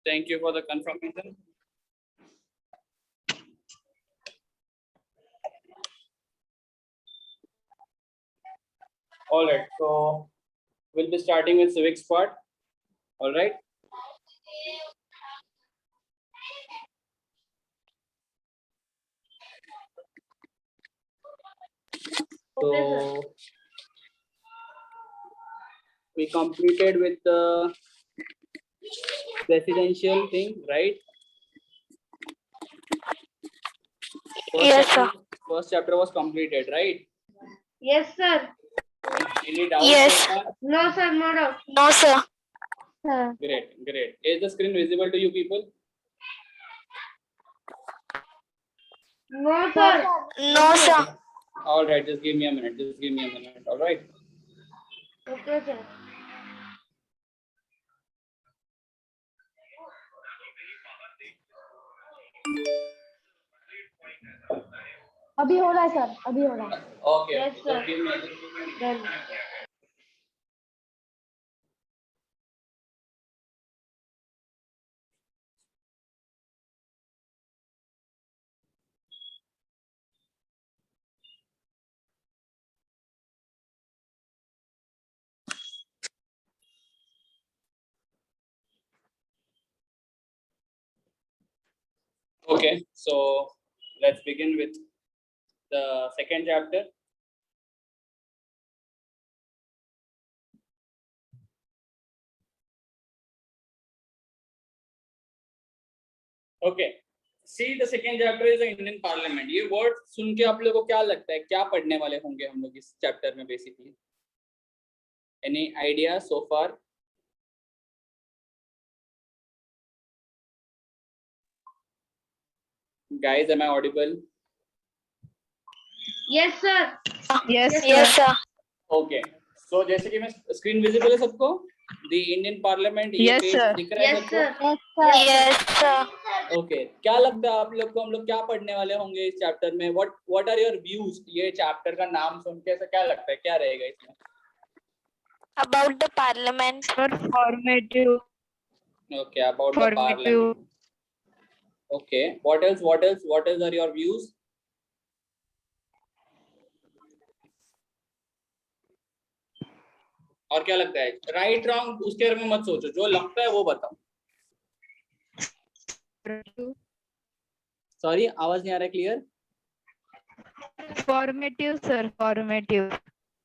Thank you for the confirmation. All right, so we'll be starting with civics part. All right. So we completed with the presidential thing, right? First chapter was completed, right? Yes, sir. Any doubts Yes. so far? No, sir. No doubt. No, sir. Great. Is the screen visible to you people? No, sir. No, sir. All right, just give me a minute. All right. Okay, sir. अभी हो रहा है sir, अभी हो रहा है. Okay. Yes, sir. Just give me a minute. Done. Okay, so let's begin with the second chapter. Okay, see the second chapter is the Indian Parliament. ये word सुन के आप लोगों को क्या लगता है, क्या पढ़ने वाले होंगे हम लोग इस chapter में basically? Any idea so far? Guys, am I audible? Yes, sir. Yes, sir. Okay, so जैसे कि मैं screen visible है सबको? The Indian Parliament ये Yes, page sir. दिख रहा है Yes, सबको? sir. Yes, sir. Okay, क्या लगता है आप लोग को हम लोग क्या पढ़ने वाले होंगे इस चैप्टर में? What are your views? ये चैप्टर का नाम सुन के ऐसा क्या लगता है, क्या रहेगा इसमें? About the parliament. Formative. Okay, about the parliament. Okay, what else are your views? और क्या लगता है? राइट रॉन्ग उसके बारे में मत सोचो, जो लगता है वो बताओ. सॉरी, आवाज नहीं आ रहा है clear. Formative, sir. Formative.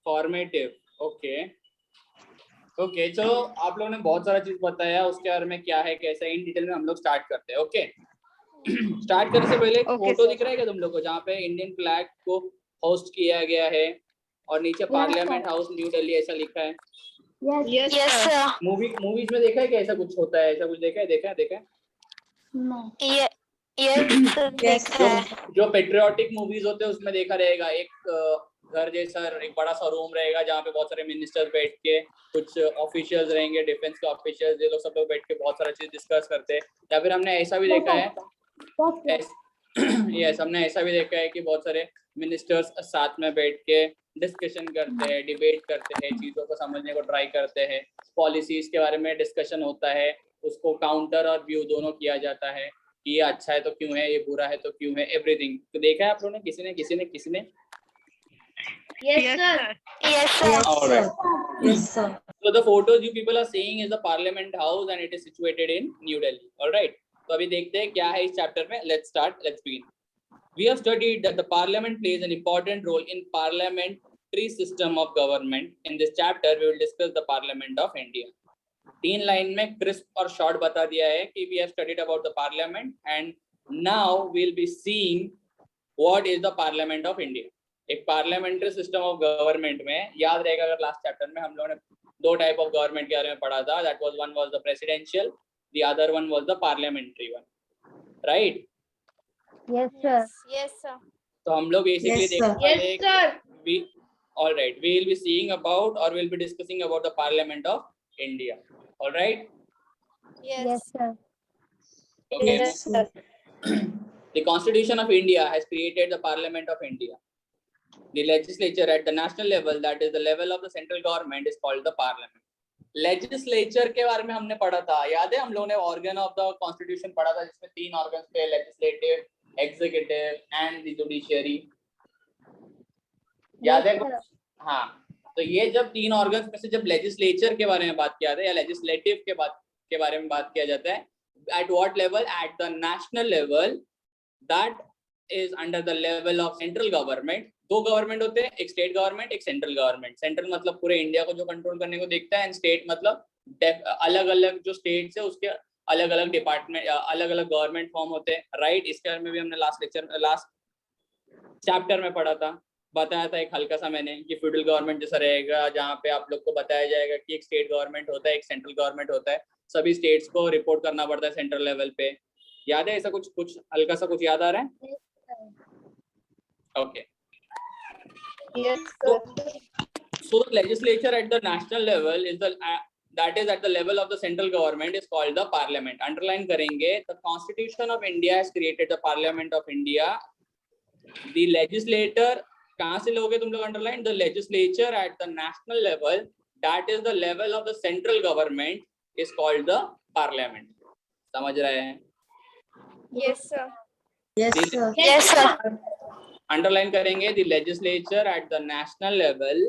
Formative. Okay, चलो आप लोगों ने बहुत सारा चीज बताया, उसके बारे में क्या है कैसा है इन डिटेल में हम लोग स्टार्ट करते हैं. ओके, स्टार्ट करने से पहले एक Okay, फोटो sir. दिख रहा है क्या तुम लोग को, जहाँ पे इंडियन फ्लैग को होस्ट किया गया है और नीचे पार्लियामेंट हाउस न्यू दिल्ली ऐसा लिखा है. Yes, Yes, sir. मूवीज में देखा है कि ऐसा कुछ होता है, ऐसा कुछ देखा है? Yes, sir. देखा है. जो पेट्रियोटिक मूवीज होते हैं उसमें देखा रहेगा, एक घर जैसा एक बड़ा सा रूम रहेगा जहाँ पे बहुत सारे मिनिस्टर्स बैठ के, कुछ ऑफिशियल्स रहेंगे, डिफेंस के ऑफिशियल्स, ये लोग सब लोग बैठ के बहुत सारा चीज डिस्कस करते हैं. या फिर हमने ऐसा भी देखा है, यस, हमने ऐसा भी देखा है कि बहुत सारे मिनिस्टर्स साथ में बैठ के डिस्कशन करते हैं, डिबेट करते हैं, चीजों को समझने को ट्राई करते हैं, पॉलिसीज के बारे में डिस्कशन होता है, उसको काउंटर और व्यू दोनों किया जाता है कि ये अच्छा है तो क्यों है, ये बुरा है तो क्यों है, एवरीथिंग. तो देखा है आप लोगों ने, किसी ने? Yes, sir. Yes, sir. All right. Yes, sir. So the photos you people are seeing is the Parliament House and it is situated in New Delhi. All right. तो अभी देखते हैं क्या है इस चैप्टर में. Let's begin. We have studied that the Parliament plays an important role in parliamentary system of government. In this chapter, we will discuss the Parliament of India. 3 line में crisp और शॉर्ट बता दिया है कि we have studied about the Parliament and now we'll be seeing what is the Parliament of India. एक parliamentary system of government में याद रहेगा, अगर लास्ट चैप्टर में हम लोगों ने 2 टाइप ऑफ गवर्नमेंट के बारे में पढ़ा था. That was one was the presidential, the other one was the parliamentary one, right? Yes, sir. Yes, sir. तो हम लोग बेसिकली देखने वाले Yes, हैं sir. we all right, we will be seeing about or we'll be discussing about the Parliament of India. All right? Yes, sir. Okay. Yes, sir. The Constitution of India has created the Parliament of India. The legislature at the national level, that is the level of the central government, is called the Parliament. Legislature के बारे में हमने पढ़ा था, याद है? हम लोगों ने ऑर्गन ऑफ द कॉन्स्टिट्यूशन पढ़ा था जिसमें 3 ऑर्गन्स थे, legislative, executive and the judiciary, याद है? हाँ, तो ये जब 3 ऑर्गन्स में से जब लेजिस्लेचर के बारे में बात किया जाता है या लेजिस्लेटिव के बारे में बात किया जाता है, at what level? At the national level, that is under the level of central government. 2 government होते हैं, एक स्टेट गवर्नमेंट, एक सेंट्रल गवर्नमेंट। सेंट्रल मतलब पूरे इंडिया को जो कंट्रोल करने को देखता है, एंड स्टेट मतलब अलग अलग जो स्टेट्स है उसके अलग अलग डिपार्टमेंट, अलग अलग गवर्नमेंट फॉर्म होते हैं, राइट? इसके बारे में भी हमने लास्ट चैप्टर में पढ़ा था, बताया था एक हल्का सा मैंने कि फ्यूडल गवर्नमेंट जैसा रहेगा, जहाँ पे आप लोग को बताया जाएगा कि एक स्टेट गवर्नमेंट होता है, एक सेंट्रल गवर्नमेंट होता है, सभी स्टेट्स को रिपोर्ट करना पड़ता है सेंट्रल लेवल पे। याद है ऐसा कुछ हल्का सा कुछ याद आ रहा है? Okay, so the legislature at the national level is that is at the level of the central government is called the parliament. Underline करेंगे, the constitution of India has created the parliament of India. The legislator, कहाँ से लोगे तुम लोग underline? The legislature at the national level, that is the level of the central government, is called the parliament. समझ रहे हैं? Yes, sir. Yes, sir. Underline करेंगे, the legislature at the national level,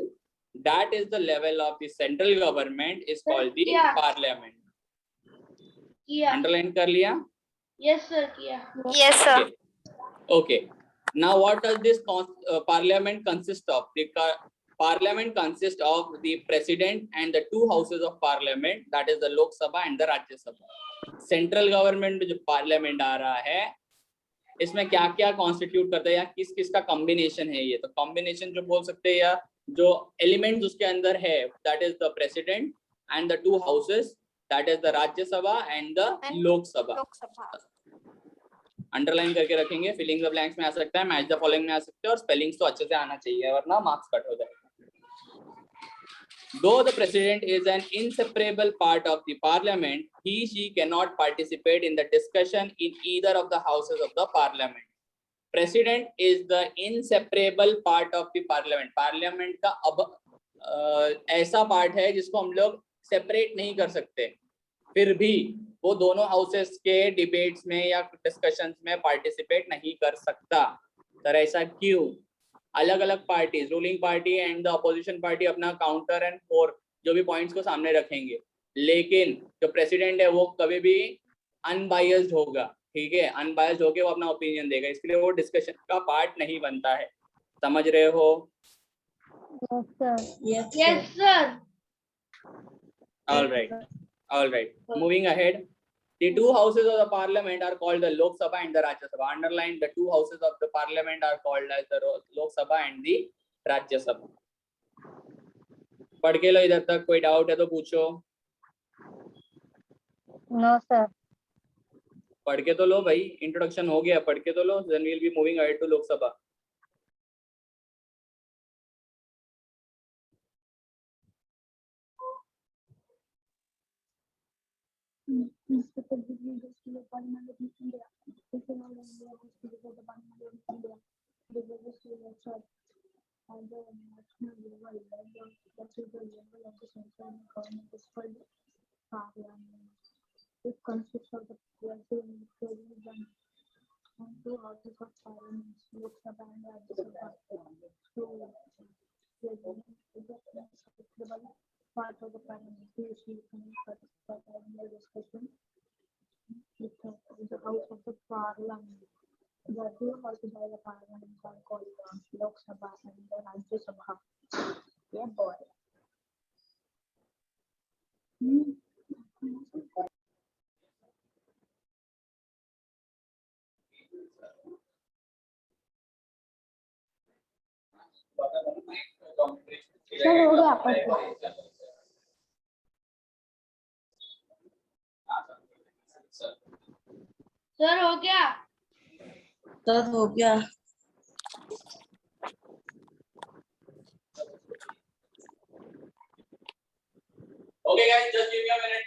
that is the level of the central government, is called the parliament. किया. Underline कर लिया? Yes, sir. किया. Yes, sir. Okay. Now, what does this parliament consist of? The parliament consists of the president and the 2 houses of parliament, that is the Lok Sabha and the Rajya Sabha. Central government में जो parliament आ रहा है, इसमें क्या क्या constitute करता है या किस किस का कॉम्बिनेशन है? ये तो कॉम्बिनेशन जो बोल सकते हैं, या जो एलिमेंट्स उसके अंदर है, that is the president and the 2 houses, that is the राज्य सभा एंड द लोक सभा। अंडरलाइन करके रखेंगे, फिलिंग द ब्लैंक्स में आ सकता है, मैच द फॉलोइंग में आ सकते हैं, और स्पेलिंग्स तो अच्छे से आना चाहिए वरना मार्क्स कट हो जाएगा। Though the president is an inseparable part of the parliament, she cannot participate in the discussion in either of the houses of the parliament. President is the inseparable part of the parliament. Parliament का अब ऐसा part है जिसको हम लोग separate नहीं कर सकते, फिर भी वो दोनों हाउसेस के डिबेट्स में या डिस्कशंस में पार्टिसिपेट नहीं कर सकता। सर ऐसा क्यों? अलग अलग parties, ruling party and the opposition party अपना काउंटर एंड फोर जो भी पॉइंट्स को सामने रखेंगे, लेकिन जो प्रेसिडेंट है वो कभी भी अनबायस्ड होगा, ठीक है? अनबायस्ड होके वो अपना ओपिनियन देगा, इसलिए वो डिस्कशन का पार्ट नहीं बनता है। समझ रहे हो? Yes, sir. All right. Moving ahead. The 2 houses of the parliament are called the Lok Sabha and the Rajya Sabha. Underline, the 2 houses of the parliament are called as the Lok Sabha and the Rajya Sabha. पढ़ के लो इधर तक, कोई doubt है तो पूछो। No, sir. पढ़ के तो लो भाई, इंट्रोडक्शन हो गया, पढ़ के तो लो। Then we'll be moving ahead to Lok Sabha. It consists of the president, and 2 houses of parliament, Lok Sabha and Rajya Sabha. So, president is a principal part of the parliament. She can participate in the discussion with the house of the parliament. The 2 houses of the parliament are called the Lok Sabha and the Rajya Sabha. Yeah, boy. Sir हो गया आपका? Sir हो गया. Sir हो गया। Okay guys, just give me a minute.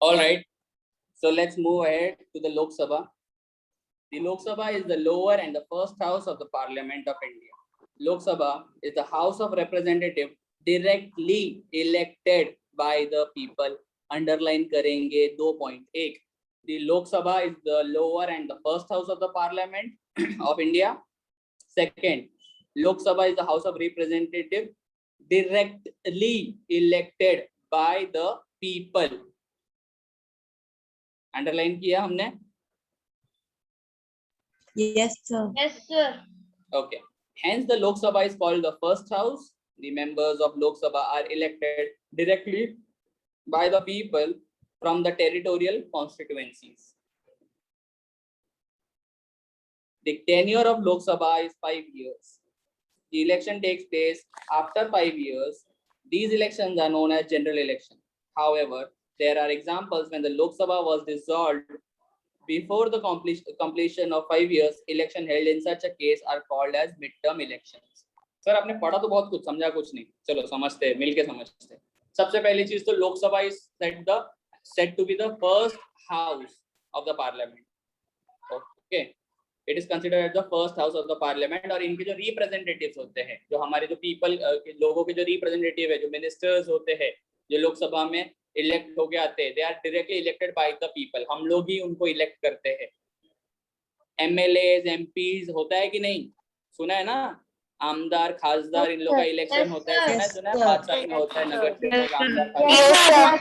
All right. So let's move ahead to the Lok Sabha. The Lok Sabha is the lower and the first house of the Parliament of India. Lok Sabha is the House of Representatives directly elected by the people. Underline करेंगे 2.1. The Lok Sabha is the lower and the first house of the Parliament of India. Second, Lok Sabha is the House of Representatives directly elected by the people. Underline किया हमने? Yes, sir. Yes, sir. Okay. Hence, the Lok Sabha is called the first house. The members of Lok Sabha are elected directly by the people from the territorial constituencies. The tenure of Lok Sabha is 5 years. The election takes place after 5 years. These elections are known as general election. However, there are examples when the Lok Sabha was dissolved before the completion of 5 years. Election held in such a case are called as midterm elections. Sir आपने पढ़ा तो बहुत कुछ, समझा कुछ नहीं. चलो समझते हैं, मिलके समझते हैं. सबसे पहली चीज तो लोक सभा is said to be the first house of the parliament. Okay, it is considered as the first house of the parliament. और इनके जो representatives होते हैं, जो हमारे जो people लोगों के जो representative है, जो ministers होते हैं, जो लोकसभा में इलेक्ट होके आते हैं, they are directly elected by the people. हम लोग ही उनको इलेक्ट करते हैं. MLAs, MPs होता है कि नहीं? सुना है ना? आमदार, खासदार, इन लोगों का इलेक्शन होता है. सुना है? बादशाह में होता है, नगर सेवक, आमदार, खासदार.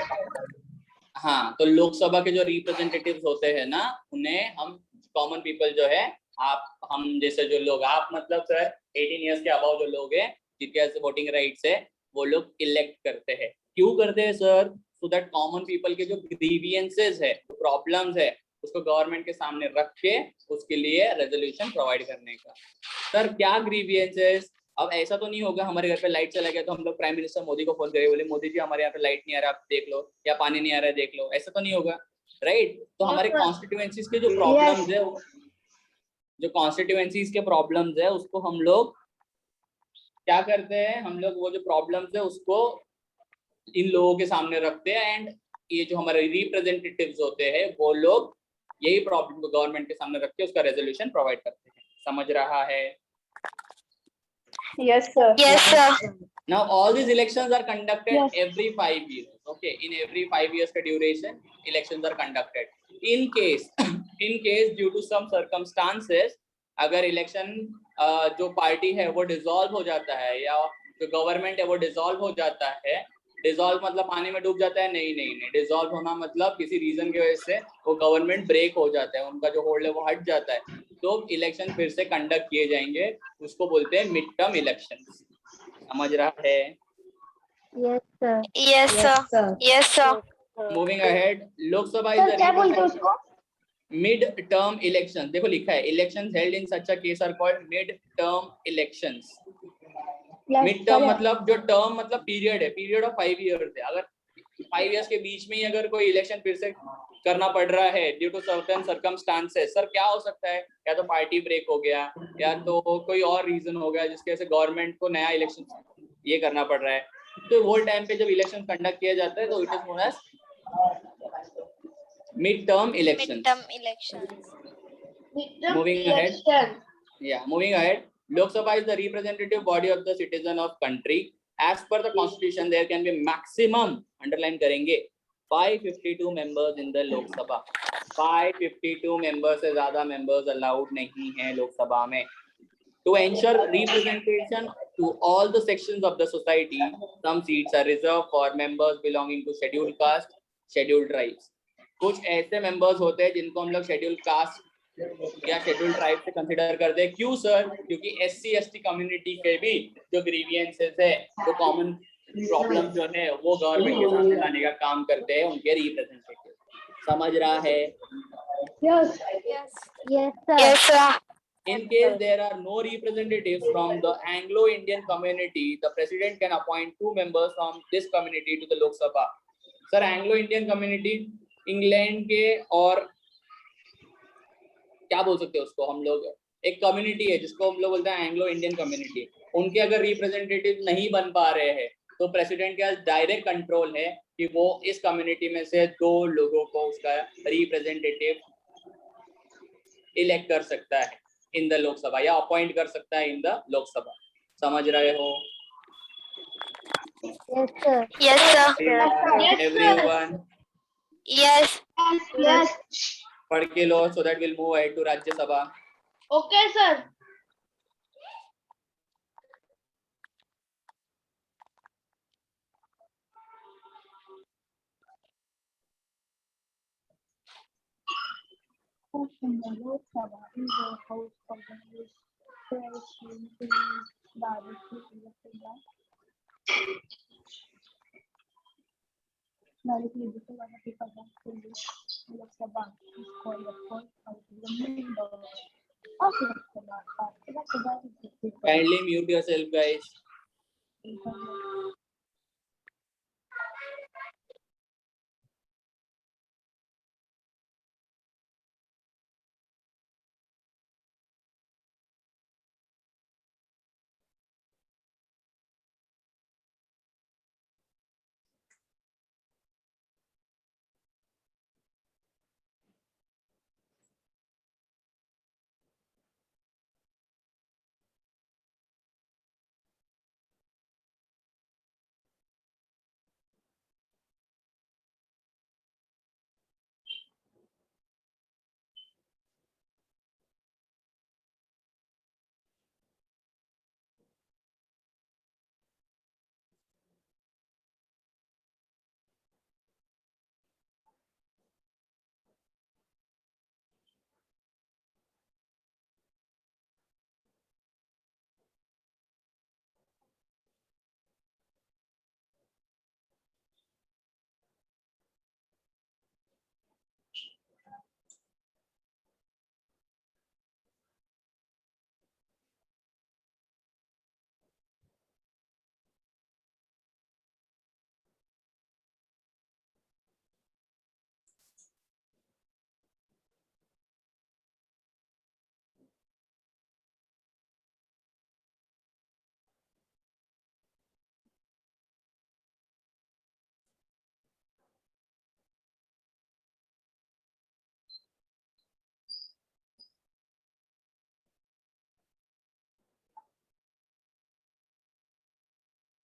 हाँ, तो लोकसभा के जो रिप्रेजेंटेटिव्स होते हैं ना, उन्हें हम कॉमन पीपल जो है, आप, हम जैसे जो लोग, आप मतलब सर 18 इयर्स के अबाव जो लोग हैं, जिनके वोटिंग राइट्स है, वो लोग इलेक्ट करते हैं. क्यों करते हैं sir? So that common people के जो ग्रीवियंसेस है, प्रॉब्लम्स है, उसको गवर्नमेंट के सामने रख के उसके लिए रेजोल्यूशन प्रोवाइड करने का. सर क्या ग्रीवियंसेस? अब ऐसा तो नहीं होगा हमारे घर पे लाइट चला गया तो हम लोग प्राइम मिनिस्टर मोदी को फोन करें, बोले मोदी जी हमारे यहाँ पे लाइट नहीं आ रहा, आप देख लो, या पानी नहीं आ रहा है देख लो. ऐसा तो नहीं होगा, राइट? तो हमारे कॉन्स्टिट्यूएंसीज के जो प्रॉब्लम्स है, जो कॉन्स्टिट्यूएंसीज के प्रॉब्लम्स है, उसको हम लोग क्या करते हैं, हम लोग वो जो प्रॉब्लम्स है उसको इन लोगों के सामने रखते हैं. एंड ये जो हमारे रिप्रेजेंटेटिव्स होते हैं, वो लोग यही प्रॉब्लम को गवर्नमेंट के सामने रख के उसका रेजोल्यूशन प्रोवाइड करते हैं. समझ रहा है? Yes, sir. Yes, sir. Now all these elections are conducted Yes. every 5 years. Okay, in every 5 years का duration elections are conducted. In case due to some circumstances, अगर election जो पार्टी है वो डिसॉल्व हो जाता है, या जो गवर्नमेंट है वो डिसॉल्व हो जाता है. डिसॉल्व मतलब पानी में डूब जाता है? नहीं. डिसॉल्व होना मतलब किसी रीजन की वजह से वो गवर्नमेंट ब्रेक हो जाता है, उनका जो होल्ड है वो हट जाता है, तो इलेक्शन फिर से कंडक्ट किए जाएंगे. उसको बोलते हैं मिड टर्म इलेक्शंस. समझ रहा है? Yes, sir. Yes, sir. Yes, sir. Moving ahead, Lok Sabha is क्या बोलते हैं उसको? Mid term election. देखो लिखा है, elections held in such a case are called mid term elections. Mid term मतलब जो टर्म मतलब पीरियड है, पीरियड ऑफ 5 इयर्स है. अगर 5 इयर्स के बीच में ही अगर कोई इलेक्शन फिर से करना पड़ रहा है due to certain circumstances, sir क्या हो सकता है? या तो पार्टी ब्रेक हो गया, या तो कोई और रीजन हो गया जिसके वजह से गवर्नमेंट को नया इलेक्शन ये करना पड़ रहा है. तो वो टाइम पे जब इलेक्शन कंडक्ट किया जाता है तो it is known as mid term election. Midterm elections. Midterm Moving ahead. election. Yeah, moving ahead. Lok Sabha is the representative body of the citizen of country. As per the constitution, there can be maximum, underline करेंगे, 552 members in the Lok Sabha. 552 members से ज़्यादा members allowed नहीं हैं लोक सभा में. To ensure representation to all the sections of the society, some seats are reserved for members belonging to scheduled caste, scheduled tribes. कुछ ऐसे members होते हैं जिनको हम लोग scheduled caste या शेड्यूल्ड ट्राइब से कंसीडर करते हैं. क्यों सर? क्योंकि SC/ST कम्युनिटी के भी जो ग्रीवियंसेस है, जो कॉमन प्रॉब्लम जो है, वो गवर्नमेंट के सामने लाने का काम करते हैं उनके रिप्रेजेंटेटिव. समझ रहा है? Yes. Yes, sir. Yes, sir. In case there are no representatives from the Anglo-Indian community, the president can appoint 2 members from this community to the Lok Sabha. Sir Anglo-Indian community England के, और क्या बोल सकते हैं उसको हम लोग, एक कम्युनिटी है जिसको हम लोग बोलते हैं एंग्लो इंडियन कम्युनिटी. उनके अगर रिप्रेजेंटेटिव नहीं बन पा रहे हैं तो प्रेसिडेंट के पास डायरेक्ट कंट्रोल है कि वो इस कम्युनिटी में से 2 लोगों को उसका रिप्रेजेंटेटिव इलेक्ट कर सकता है इन द लोकसभा या अपॉइंट कर सकता है इन द लोकसभा। समझ रहे हो? Yes, sir. Yes, sir. Yes, sir. Everyone Yes. Yes. पढ़ के लो so that we'll move ahead to Rajya Sabha. Okay, sir. Question: the Lok Sabha is a house of the president who is directly elected by the people of the Lok Sabha is called the first house of the member of Lok Sabha. Lok Sabha is the people. Kindly mute yourself, guys.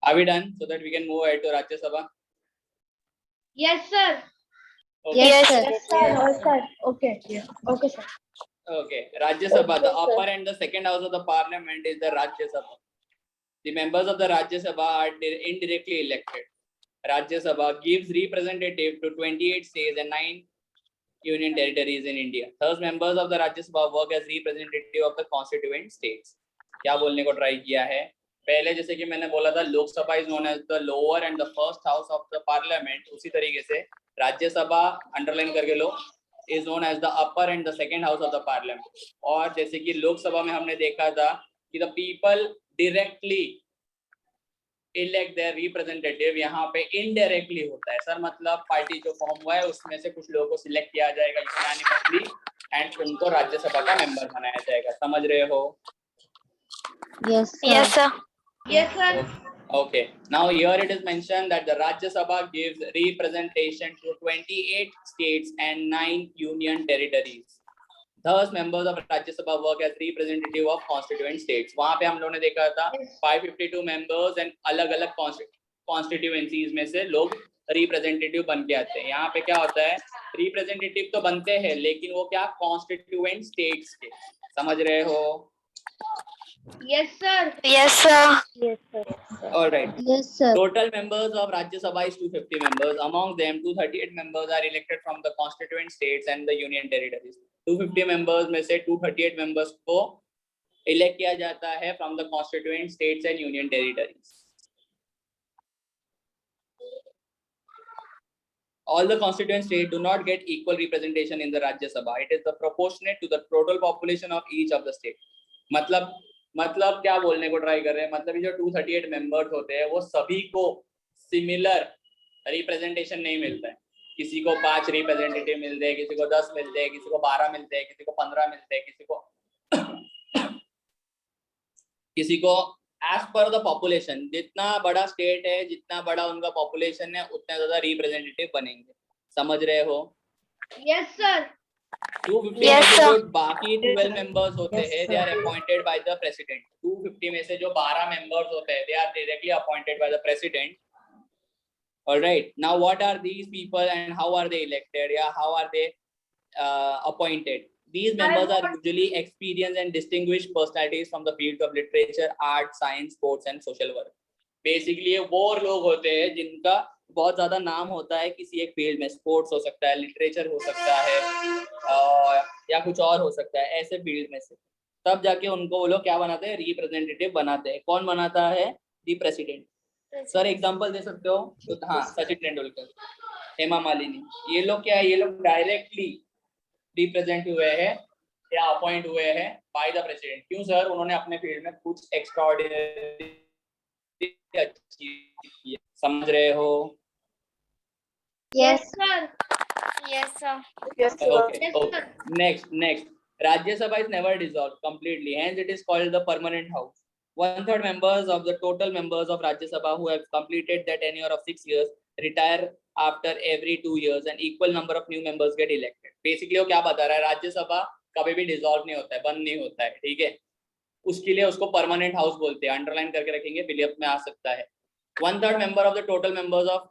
Are we done so that we can move ahead to Rajya Sabha? Yes, sir. Okay. Yes, sir. Yes, sir. Okay. Yeah. Okay, sir. Okay. Rajya Sabha, the upper and the second house of the parliament is the Rajya Sabha. The members of the Rajya Sabha are indirectly elected. Rajya Sabha gives representative to 28 states and 9 union territories in India. Thus, members of the Rajya Sabha work as representative of the constituent states. क्या बोलने को try किया है? पहले जैसे कि मैंने बोला था Lok Sabha is known as the lower and the first house of the parliament, उसी तरीके से राज्यसभा अंडरलाइन करके लो is known as the upper and the second house of the parliament. और जैसे कि लोकसभा में हमने देखा था कि the people directly elect their representative, यहाँ पे इनडायरेक्टली होता है सर, मतलब पार्टी जो फॉर्म हुआ है उसमें से कुछ लोगों को सिलेक्ट किया जाएगा यूनानिमसली एंड उनको राज्यसभा का मेंबर बनाया जाएगा। समझ रहे हो? Yes, sir. Yes, sir. Yes, sir. Okay. Now here it is mentioned that the Rajya Sabha gives representation to 28 states and 9 union territories. Thus, members of Rajya Sabha work as representative of constituent states. वहाँ पे हम लोगों ने देखा था 552 members and अलग-अलग constituencies में से लोग representative बन के आते हैं। यहाँ पे क्या होता है, representative तो बनते हैं लेकिन वो क्या constituent states के, समझ रहे हो? Yes, sir. Yes, sir. Yes, sir. All right. Yes, sir. Total members of Rajya Sabha is 250 members. Among them, 238 members are elected from the constituent states and the union territories. 250 members में से 238 members को elect किया जाता है from the constituent states and union territories. All the constituent states do not get equal representation in the Rajya Sabha. It is the proportionate to the total population of each of the state. मतलब क्या बोलने को try कर रहे हैं, मतलब ये जो 238 मेंबर्स होते हैं वो सभी को सिमिलर रिप्रेजेंटेशन नहीं मिलता है। किसी को 5 रिप्रेजेंटेटिव मिलते हैं, किसी को 10 मिलते हैं, किसी को 12 मिलते हैं, किसी को 15 मिलते हैं, किसी को एज पर द पॉपुलेशन, जितना बड़ा स्टेट है, जितना बड़ा उनका पॉपुलेशन है, उतना ज्यादा रिप्रेजेंटेटिव बनेंगे। समझ रहे हो? Yes, sir. 250 Yes, में से sir. जो बाकी 12 मेंबर्स होते Yes, हैं, sir. They are appointed by the president. 250 में से जो 12 मेंबर्स होते हैं, they are directly appointed by the president. All right. Now, what are these people and how are they elected? Yeah, how are they appointed? These members are usually experienced and distinguished personalities from the fields of literature, art, science, sports, and social work. Basically, वो लोग होते हैं जिनका बहुत ज्यादा नाम होता है किसी एक फील्ड में। स्पोर्ट्स हो सकता है, लिटरेचर हो सकता है, या कुछ और हो सकता है, ऐसे फील्ड में से। तब जाके उनको वो लोग क्या बनाते हैं? रिप्रेजेंटेटिव बनाते हैं। कौन बनाता है? दी प्रेसिडेंट। सर एग्जांपल दे सकते हो? तो हाँ, सचिन तेंदुलकर, हेमा मालिनी, ये लोग क्या है? ये लोग डायरेक्टली रिप्रेजेंट हुए हैं या अपॉइंट हुए हैं बाय द प्रेसिडेंट। क्यों सर? उन्होंने अपने फील्ड में कुछ एक्स्ट्राऑर्डिनरी अचीव किया। समझ रहे हो? Yes, sir. Yes, sir. Okay. Yes, Okay. Next. Rajya Sabha is never dissolved completely, hence it is called the permanent house. 1/3 members of the total members of Rajya Sabha who have completed their tenure of 6 years retire after every 2 years, and equal number of new members get elected. Basically वो क्या बता रहा है? राज्य सभा कभी भी dissolve नहीं होता है, बंद नहीं होता है, ठीक है? उसके लिए उसको परमानेंट हाउस बोलते हैं। अंडरलाइन करके रखेंगे, पीडीएफ में आ सकता है। 1/3 member of the total members of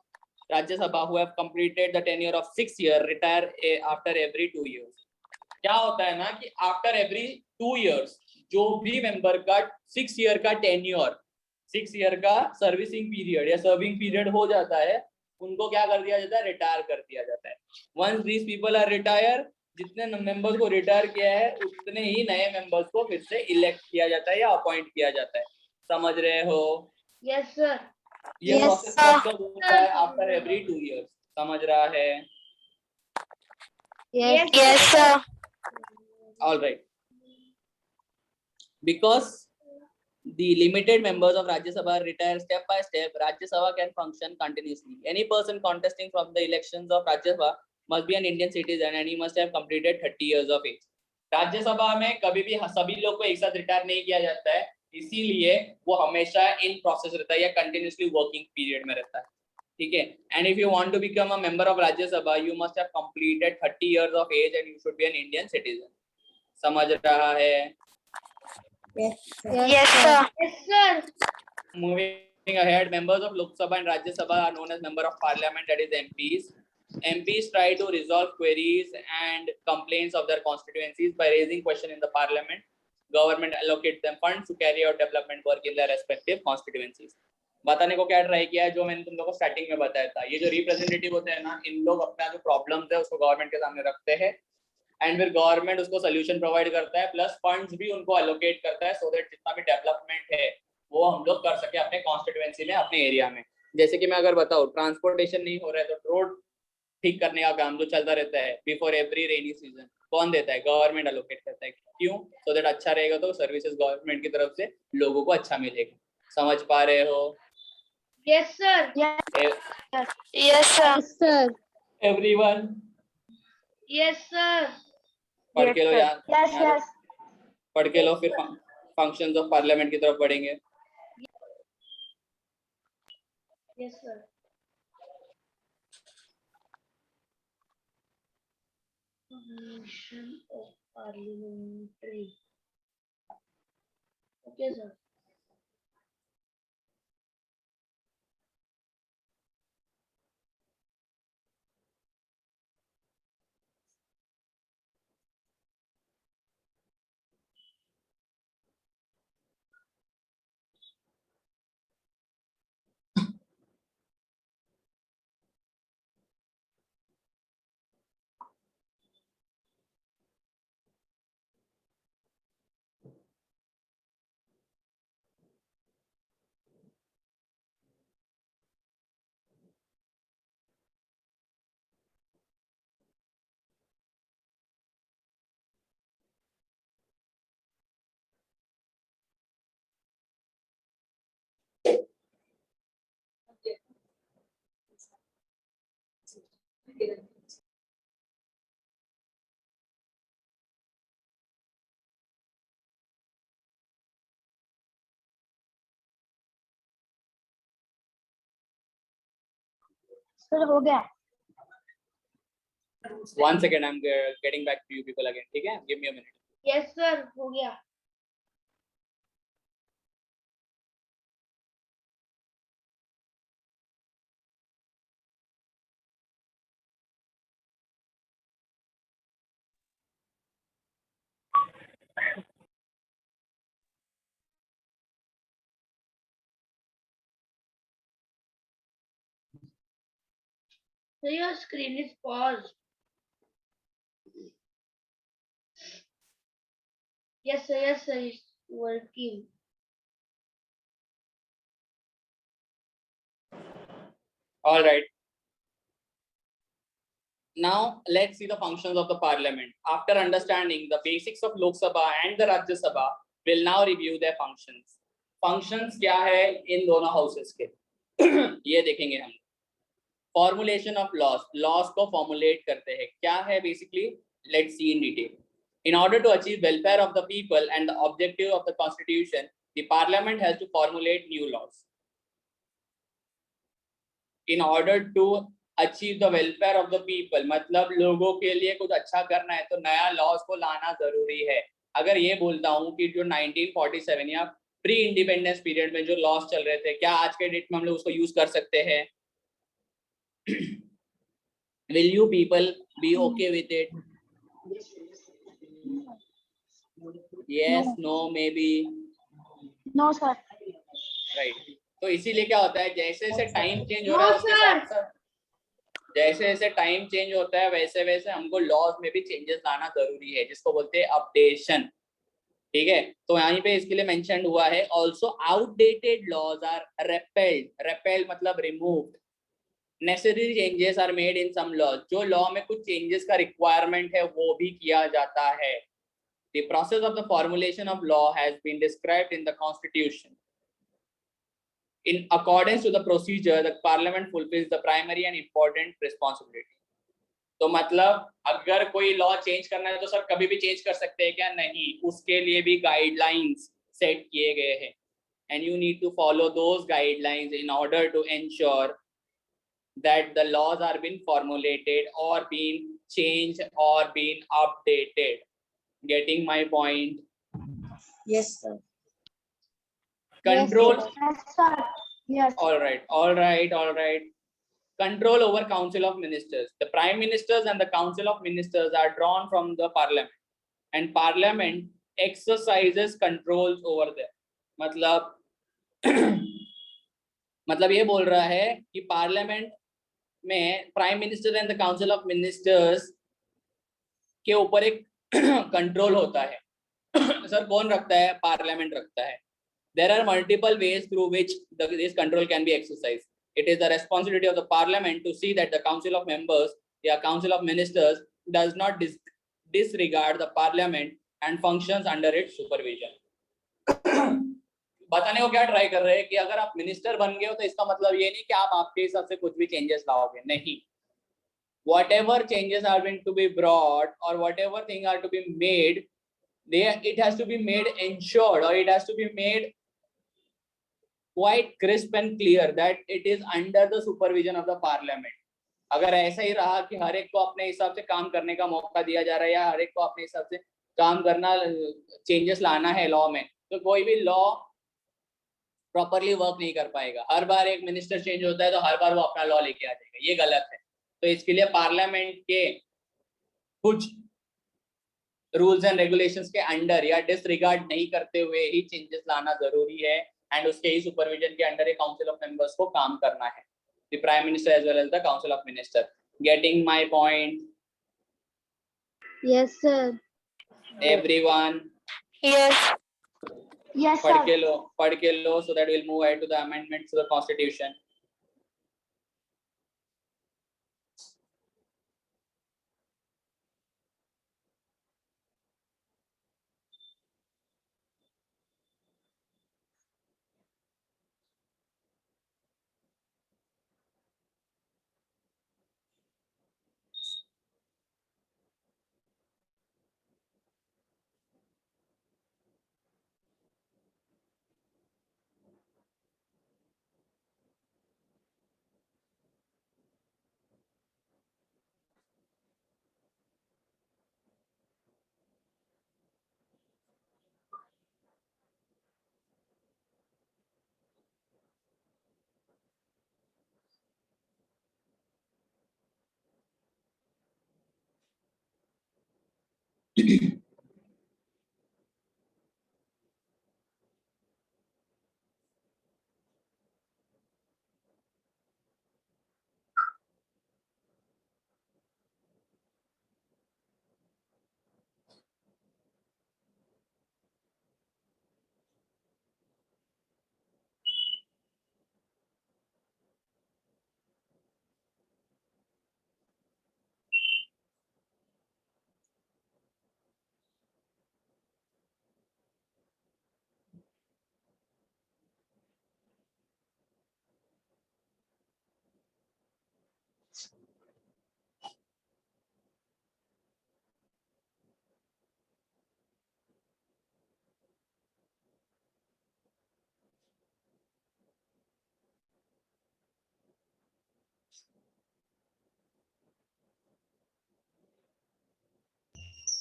Rajya Sabha who have completed the tenure of 6 years retire after every 2 years. क्या होता है ना कि आफ्टर एवरी 2 years जो भी मेंबर का 6 ईयर का टेन्योर, 6 ईयर का सर्विसिंग पीरियड या सर्विंग पीरियड हो जाता है, उनको क्या कर दिया जाता है? रिटायर कर दिया जाता है। Once these people are retire, जितने मेंबर्स को रिटायर किया है उतने ही नए मेंबर्स को फिर से इलेक्ट किया जाता है या अपॉइंट किया जाता है। समझ रहे हो? Yes, sir. ये Yes, प्रोसेस sir. कब तक होता है? After every 2 years। समझ रहा है? Yes, Yes, sir. All right. Because the limited members of Rajya Sabha retire step by step, Rajya Sabha can function continuously. Any person contesting from the elections of Rajya Sabha must be an Indian citizen and he must have completed 30 years of age. राज्य सभा में कभी भी सभी लोग को एक साथ रिटायर नहीं किया जाता है, इसीलिए वो हमेशा इन प्रोसेस रहता है या कंटिन्यूसली वर्किंग पीरियड में रहता है, ठीक है? And if you want to become a member of Rajya Sabha, you must have completed 30 years of age and you should be an Indian citizen. समझ रहा है? Yes, sir. Yes, sir. Yes, sir. Moving ahead, members of Lok Sabha and Rajya Sabha are known as member of parliament, that is MPs. MPs try to resolve queries and complaints of their constituencies by raising questions in the parliament. Government allocates them funds to carry out development work in their respective constituencies. बताने को क्या try किया है, जो मैंने तुम लोगों को स्टार्टिंग में बताया था, ये जो रिप्रेजेंटेटिव होते हैं ना, इन लोग अपना जो प्रॉब्लम्स है उसको गवर्नमेंट के सामने रखते हैं एंड फिर गवर्नमेंट उसको सोल्यूशन प्रोवाइड करता है, प्लस फंड्स भी उनको एलोकेट करता है सो दैट जितना भी डेवलपमेंट है वो हम लोग कर सके अपने कॉन्स्टिट्यूएंसी में, अपने एरिया में। जैसे कि मैं अगर बताऊं, ट्रांसपोर्टेशन नहीं हो रहा है तो रोड ठीक करने का काम जो चलता रहता है बिफोर एवरी रेनी सीजन, कौन देता है? गवर्नमेंट एलोकेट करता है। क्यों? सो दैट अच्छा रहेगा तो सर्विसेज गवर्नमेंट की तरफ से लोगों को अच्छा मिलेगा। समझ पा रहे हो? Yes, sir. Yes, sir. Everyone Yes, sir. पढ़ के लो यार, Yes. पढ़ के लो, फिर फंक्शंस ऑफ पार्लियामेंट की तरफ बढ़ेंगे। Yes, sir. Commission of Parliamentary. Okay, sir. Sir हो गया. One second, I'm getting back to you people again. ठीक है, give me a minute. Yes, sir. हो गया. So your screen is paused. Yes, sir. Yes, sir. It's working. All right. Now let's see the functions of the parliament. After understanding the basics of Lok Sabha and the Rajya Sabha, we'll now review their functions. Functions क्या है इन दोनों houses के? ये देखेंगे हम. Formulation of laws. Laws को formulate करते हैं. क्या है basically? Let's see in detail. In order to achieve welfare of the people and the objective of the constitution, the parliament has to formulate new laws. In order to achieve the welfare of the people, मतलब लोगों के लिए कुछ अच्छा करना है तो नया laws को लाना जरूरी है. अगर ये बोलता हूँ कि जो 1947 या प्री इंडिपेंडेंस पीरियड में जो लॉस चल रहे थे, क्या आज के डेट में हम लोग उसको यूज कर सकते हैं? Will you people be okay with it? Yes, no, maybe. No, sir. Right. तो इसीलिए क्या होता है, जैसे जैसे टाइम चेंज हो रहा है उसके साथ साथ जैसे जैसे टाइम चेंज होता है वैसे वैसे हमको लॉज में भी चेंजेस लाना जरूरी है, जिसको बोलते हैं अपडेशन. ठीक है, तो यहाँ पे इसके लिए मेंशन हुआ है also outdated laws are repealed मतलब removed. Necessary changes are made in some laws. जो लॉ में कुछ चेंजेस का रिक्वायरमेंट है वो भी किया जाता है. The process of the formulation of law has been described in the Constitution. In accordance to the procedure, the Parliament fulfills the primary and important responsibility. तो मतलब अगर कोई लॉ चेंज करना है तो सर कभी भी चेंज कर सकते हैं क्या? नहीं, उसके लिए भी गाइडलाइंस सेट किए गए हैं. And you need to follow those guidelines in order to ensure that the laws are being formulated or being changed or being updated. Getting my point? Yes, sir. Control. Yes, sir. Yes. All right. Control over Council of Ministers. The Prime Ministers and the Council of Ministers are drawn from the Parliament, and Parliament exercises controls over them. मतलब मतलब ये बोल रहा है कि parliament में prime minister and the council of ministers के ऊपर एक कंट्रोल होता है. सर कौन रखता है? पार्लियामेंट रखता है. There are multiple ways through which this control can be exercised. It is the responsibility of the Parliament to see that the Council of Members, the Council of Ministers, does not disregard the Parliament and functions under its supervision. बताने को क्या try कर रहे हैं कि अगर आप minister बन गए हो तो इसका मतलब ये नहीं कि आप आपके हिसाब से कुछ भी चेंजेस लाओगे. नहीं. Whatever changes are going to be brought or whatever thing are to be made, it has to be made ensured or it has to be made quite crisp and clear that it is under the supervision of the Parliament. अगर ऐसा ही रहा कि हर एक को अपने हिसाब से काम करने का मौका दिया जा रहा है या हर एक को अपने हिसाब से काम करना, चेंजेस लाना है लॉ में, तो कोई भी लॉ प्रॉपरली वर्क नहीं कर पाएगा. हर बार एक मिनिस्टर चेंज होता है तो हर बार वो अपना लॉ लेके आ जाएगा. ये गलत है. तो इसके लिए पार्लियामेंट के कुछ रूल्स एंड रेगुलेशंस के अंडर या डिसरिगार्ड नहीं करते हुए ही चेंजेस लाना जरूरी है, एंड उसके ही सुपरविजन के अंडर एक काउंसिल ऑफ मेंबर्स को काम करना है. The prime minister as well as the council of minister. Getting my point? Yes, sir. Everyone Yes. Yes, पढ़ sir. के लो so that we'll move ahead to the amendments to the constitution.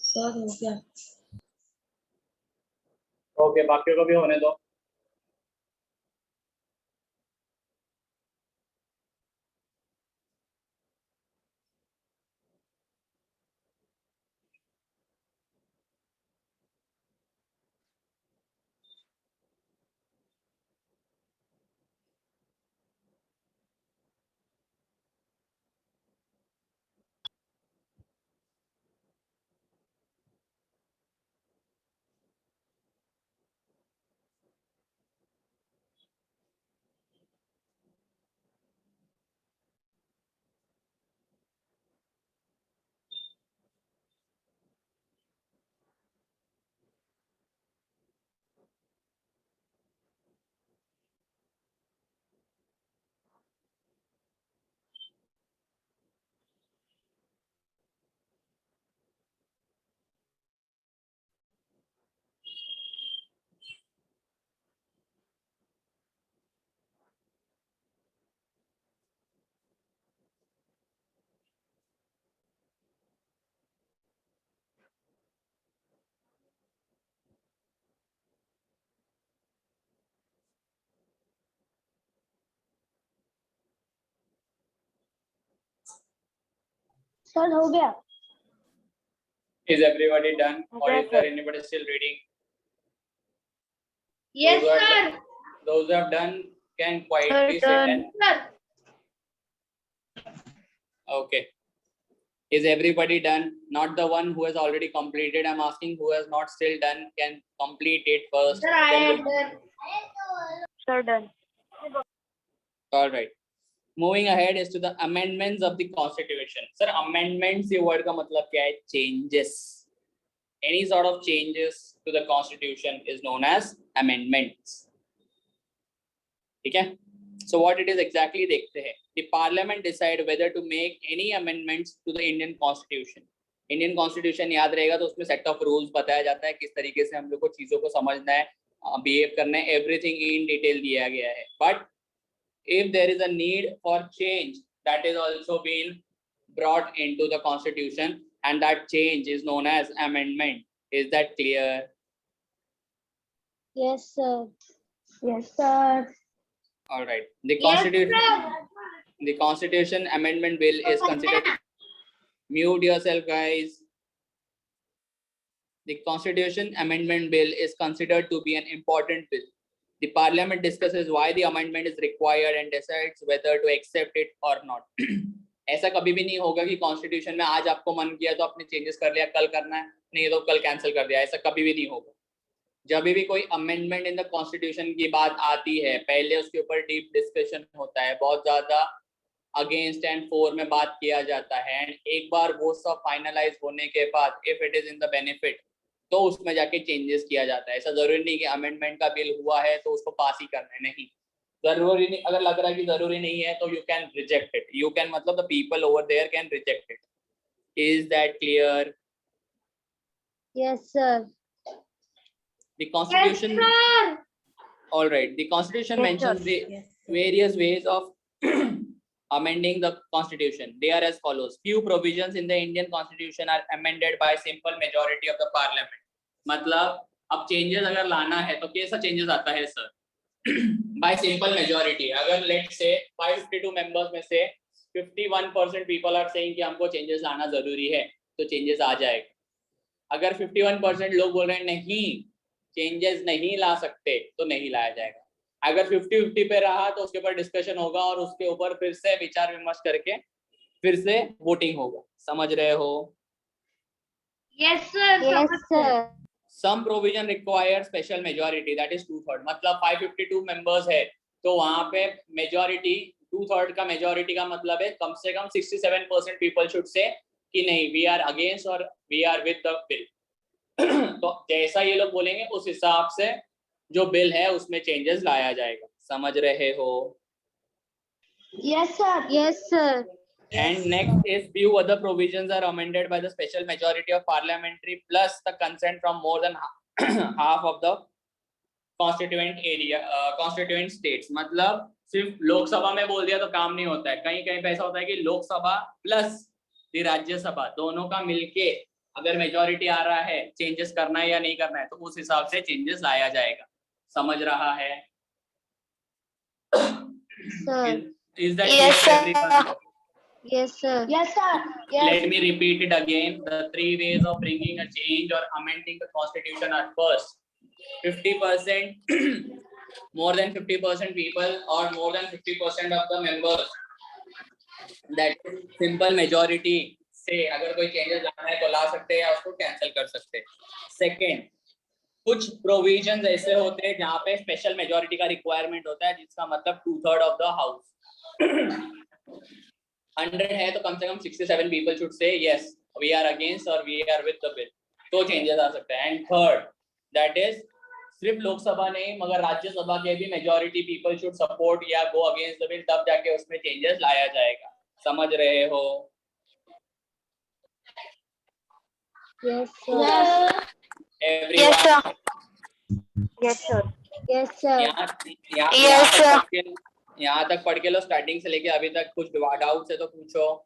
Sir हो गया। Okay, बाकियों को भी होने दो। सर हो गया। Is everybody done, or is there anybody still reading? Yes Those who sir. have- Those who have done can quietly sit done. and. Sir. Okay. Is everybody done? Not the one who has already completed. I'm asking who has not still done can complete it first. Sir I Then am done. Sir, done. All right. Moving ahead is to the amendments of the Constitution. Sir, amendments ये word का मतलब क्या है? Changes. Any sort of changes to the Constitution is known as amendments. ठीक है? So what it is exactly देखते हैं. The Parliament decide whether to make any amendments to the Indian Constitution. Indian Constitution याद रहेगा तो उसमें set of rules बताया जाता है किस तरीके से हम लोग को चीजों को समझना है, behave करना है, everything in detail दिया गया है. But if there is a need for change, that is also been brought into the Constitution, and that change is known as amendment. Is that clear? Yes, sir. Yes sir. All right. The Yes Constitution. sir. The Constitution Amendment Bill is considered. Mute yourself, guys. The Constitution Amendment Bill is considered to be an important bill. The Parliament discusses why the amendment is required and decides whether to accept it or not. ऐसा कभी भी नहीं होगा कि constitution में आज आपको मन किया तो आपने चेंजेस कर लिया, कल करना है नहीं तो कल कैंसिल कर दिया, ऐसा कभी भी नहीं होगा. जब भी कोई अमेंडमेंट इन द कॉन्स्टिट्यूशन की बात आती है पहले उसके ऊपर डीप डिस्कशन होता है, बहुत ज्यादा अगेंस्ट एंड फॉर में बात किया जाता है, एंड एक बार वो सब फाइनलाइज होने के बाद if it is in the benefit तो उसमें जाके चेंजेस किया जाता है. ऐसा जरूरी नहीं कि अमेंडमेंट का बिल हुआ है तो उसको पास ही करना है, नहीं, जरूरी नहीं. अगर लग रहा है कि जरूरी नहीं है तो you can reject it. You can मतलब the people over there can reject it. Is that clear? Yes, sir. The Constitution. Yes sir. All right. The Constitution mentions the various ways of amending the Constitution. They are as follows. Few provisions in the Indian Constitution are amended by simple majority of the Parliament. मतलब अब changes अगर लाना है तो कैसा changes आता है sir? By simple majority. अगर let's say 552 members में से 51% people are saying कि हमको changes लाना जरूरी है तो changes आ जाएगा. अगर 51% लोग बोल रहे हैं नहीं चेंजेस नहीं ला सकते तो नहीं लाया जाएगा। अगर 50-50 पे रहा तो उसके ऊपर डिस्कशन होगा और उसके ऊपर फिर से विचार विमर्श करके फिर से वोटिंग होगा। समझ रहे हो? Yes, sir. Yes, sir. Some provision require special majority, that is 2/3। मतलब 552 members है तो वहां पे मेजोरिटी 2/3 का मेजोरिटी का मतलब है कम से कम 67% पीपल शुड से कि नहीं वी आर अगेंस्ट और we are with the bill. तो जैसा ये लोग बोलेंगे उस हिसाब से जो बिल है उसमें चेंजेस लाया जाएगा। समझ रहे हो? Yes, sir. Yes, sir. And next is few other provisions are amended by the special majority of parliamentary plus the consent from more than half of the constituent area constituent states। मतलब सिर्फ लोकसभा में बोल दिया तो काम नहीं होता है, कहीं कहीं पे ऐसा होता है कि लोकसभा प्लस राज्यसभा दोनों का मिलके अगर मेजोरिटी आ रहा है चेंजेस करना है या नहीं करना है तो उस हिसाब से चेंजेस लाया जाएगा। समझ रहा है? Sir. Is that Yes, clear to sir. everyone? Yes, sir. Yes, sir. Yes. Let me repeat it again. The three ways of bringing a change or amending the constitution are: first, 50%, more than 50% people or more than 50% of the members, that is simple majority से अगर कोई changes लाना है तो ला सकते हैं या उसको कैंसिल कर सकते हैं। सेकेंड, कुछ प्रोविजंस ऐसे होते हैं जहाँ पे स्पेशल मेजोरिटी का रिक्वायरमेंट होता है जिसका मतलब 2/3 ऑफ द हाउस। 100 है तो कम से कम 67 people should say yes we are against और we are with the bill तो चेंजेस आ सकते हैं। एंड थर्ड, दैट इज सिर्फ लोकसभा नहीं मगर राज्यसभा के भी मेजोरिटी पीपल शुड सपोर्ट या गो अगेंस्ट द बिल, तब जाके उसमें चेंजेस लाया जाएगा। समझ रहे हो? Yes, sir. Yes. Everyone? Yes, sir. Yes, sir. Yes, sir. Yes, sir. यहाँ तक पढ़ के लो स्टार्टिंग से लेके अभी तक। कुछ डाउट्स है तो पूछो।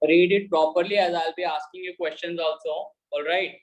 Read it properly as I'll be asking you questions also. All right.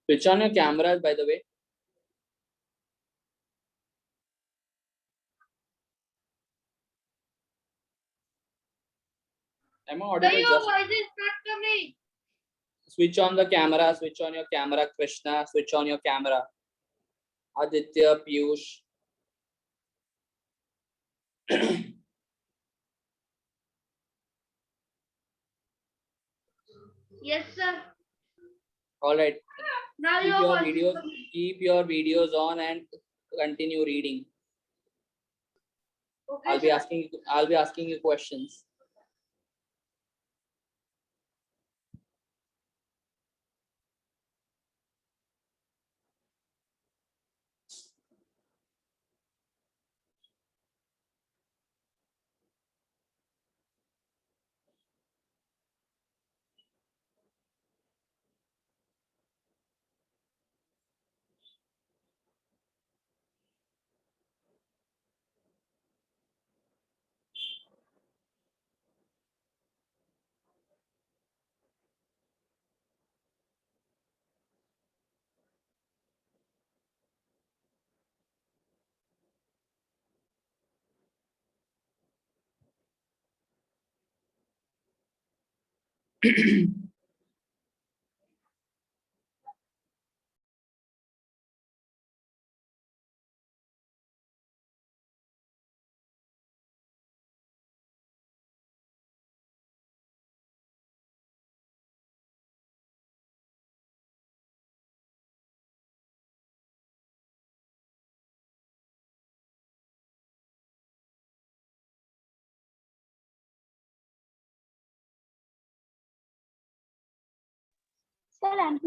Switch on your cameras, by the way. Am I audible? Your voice is not coming. Switch on the camera. Switch on your camera, Krishna. Switch on your camera. Aditya, Piyush. Yes, sir. All right. Now Keep your your voice is videos, coming. keep your videos on and continue reading. Okay, I'll be sir. asking you questions. Sir, I'm